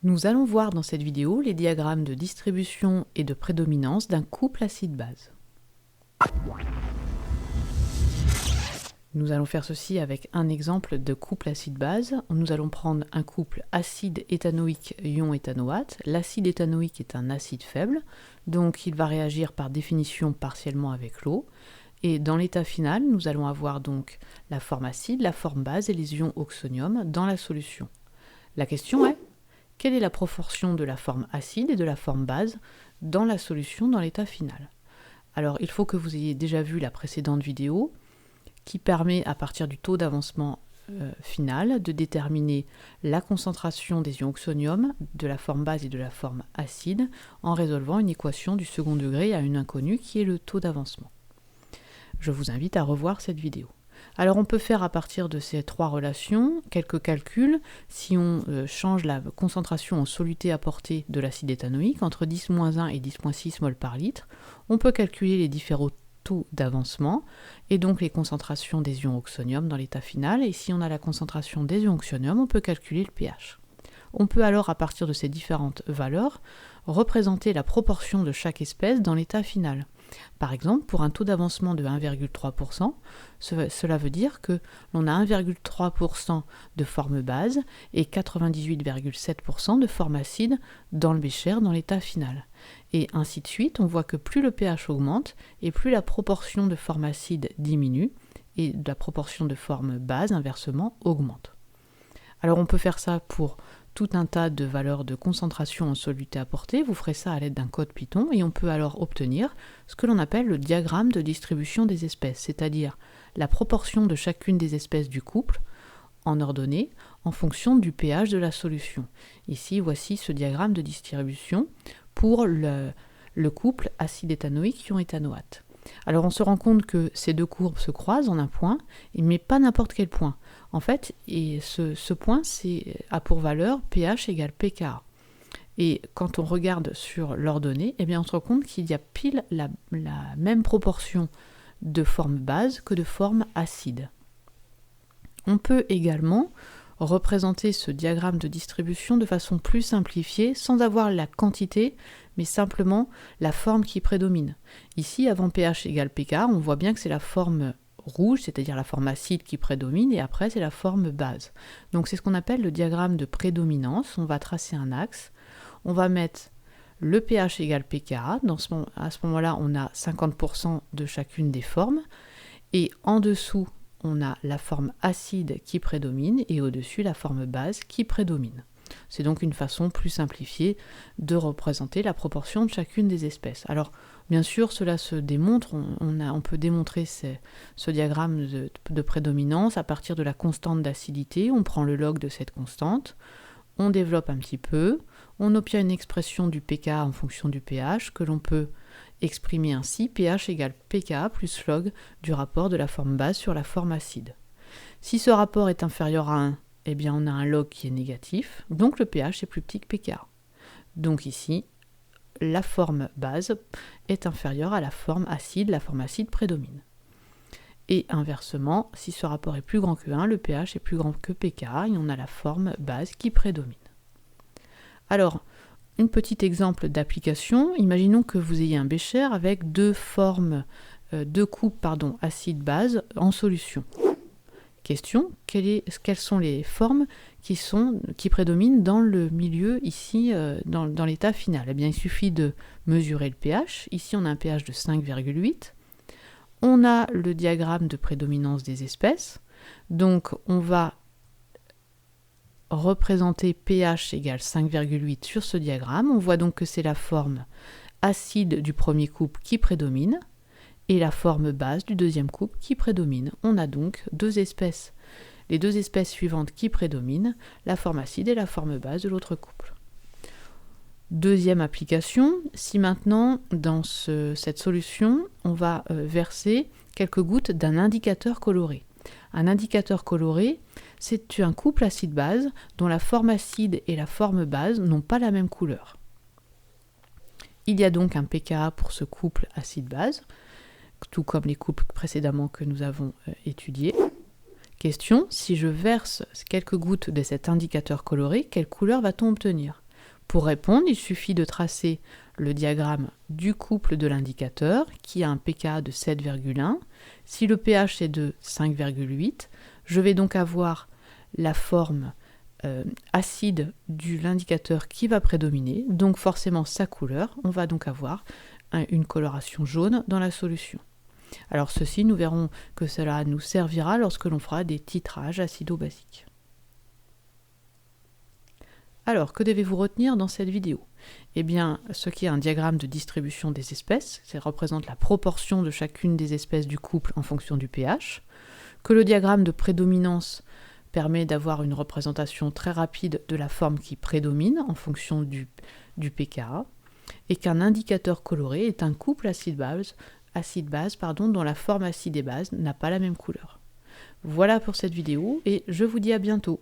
Nous allons voir dans cette vidéo les diagrammes de distribution et de prédominance d'un couple acide-base. Nous allons faire ceci avec un exemple de couple acide-base. Nous allons prendre un couple acide éthanoïque ion éthanoate. L'acide éthanoïque est un acide faible, donc il va réagir par définition partiellement avec l'eau. Et dans l'état final, nous allons avoir donc la forme acide, la forme base et les ions oxonium dans la solution. La question est: quelle est la proportion de la forme acide et de la forme base dans la solution dans l'état final? Alors il faut que vous ayez déjà vu la précédente vidéo qui permet à partir du taux d'avancement final de déterminer la concentration des ions oxonium de la forme base et de la forme acide en résolvant une équation du second degré à une inconnue qui est le taux d'avancement. Je vous invite à revoir cette vidéo. Alors on peut faire à partir de ces trois relations quelques calculs. Si on change la concentration en soluté apportée de l'acide éthanoïque entre 10-1 et 10-6 mol par litre, on peut calculer les différents taux d'avancement et donc les concentrations des ions oxonium dans l'état final. Et si on a la concentration des ions oxonium, on peut calculer le pH. On peut alors, à partir de ces différentes valeurs, représenter la proportion de chaque espèce dans l'état final. Par exemple, pour un taux d'avancement de 1,3%, cela veut dire que l'on a 1,3% de forme base et 98,7% de forme acide dans le bécher dans l'état final. Et ainsi de suite, on voit que plus le pH augmente et plus la proportion de forme acide diminue et la proportion de forme base, inversement, augmente. Alors on peut faire ça pour tout un tas de valeurs de concentration en soluté apportée. Vous ferez ça à l'aide d'un code Python et on peut alors obtenir ce que l'on appelle le diagramme de distribution des espèces, c'est-à-dire la proportion de chacune des espèces du couple en ordonnée en fonction du pH de la solution. Ici, voici ce diagramme de distribution pour le couple acide éthanoïque ion éthanoate. Alors on se rend compte que ces deux courbes se croisent en un point, mais pas n'importe quel point. En fait, et ce point a pour valeur pH égale pKa. Et quand on regarde sur l'ordonnée, eh bien on se rend compte qu'il y a pile la même proportion de forme base que de forme acide. On peut également représenter ce diagramme de distribution de façon plus simplifiée, sans avoir la quantité, mais simplement la forme qui prédomine. Ici, avant pH égale pKa, on voit bien que c'est la forme rouge, c'est-à-dire la forme acide qui prédomine, et après c'est la forme base. Donc c'est ce qu'on appelle le diagramme de prédominance. On va tracer un axe, on va mettre le pH égale pKa, à ce moment-là on a 50% de chacune des formes, et en dessous on a la forme acide qui prédomine, et au-dessus la forme base qui prédomine. C'est donc une façon plus simplifiée de représenter la proportion de chacune des espèces. Alors, bien sûr, cela se démontre, on peut démontrer ce diagramme de prédominance à partir de la constante d'acidité. On prend le log de cette constante, on développe un petit peu, on obtient une expression du pKa en fonction du pH que l'on peut exprimer ainsi: pH égale pKa plus log du rapport de la forme base sur la forme acide. Si ce rapport est inférieur à 1, eh bien on a un log qui est négatif, donc le pH est plus petit que pKa. Donc ici, la forme base est inférieure à la forme acide prédomine. Et inversement, si ce rapport est plus grand que 1, le pH est plus grand que pKa et on a la forme base qui prédomine. Alors, un petit exemple d'application, imaginons que vous ayez un bécher avec deux coupes acide-base en solution. Question: quelles sont les formes qui prédominent dans le milieu ici, dans l'état final? Eh bien, il suffit de mesurer le pH. Ici, on a un pH de 5,8. On a le diagramme de prédominance des espèces. Donc, on va représenter pH égale 5,8 sur ce diagramme. On voit donc que c'est la forme acide du premier couple qui prédomine et la forme base du deuxième couple qui prédomine. On a donc deux espèces. Les deux espèces suivantes qui prédominent, la forme acide et la forme base de l'autre couple. Deuxième application, si maintenant dans cette solution, on va verser quelques gouttes d'un indicateur coloré. Un indicateur coloré, c'est un couple acide-base dont la forme acide et la forme base n'ont pas la même couleur. Il y a donc un pKa pour ce couple acide-base, tout comme les couples précédemment que nous avons étudiés. Question: si je verse quelques gouttes de cet indicateur coloré, quelle couleur va-t-on obtenir? Pour répondre, il suffit de tracer le diagramme du couple de l'indicateur qui a un pKa de 7,1. Si le pH est de 5,8, je vais donc avoir la forme acide de l'indicateur qui va prédominer, donc forcément sa couleur. On va donc avoir une coloration jaune dans la solution. Alors ceci, nous verrons que cela nous servira lorsque l'on fera des titrages acido-basiques. Alors, que devez-vous retenir dans cette vidéo? Eh bien, ce qui est un diagramme de distribution des espèces, ça représente la proportion de chacune des espèces du couple en fonction du pH, que le diagramme de prédominance permet d'avoir une représentation très rapide de la forme qui prédomine en fonction du pKa, et qu'un indicateur coloré est un couple acide-base dont la forme acide et base n'a pas la même couleur. Voilà pour cette vidéo et je vous dis à bientôt.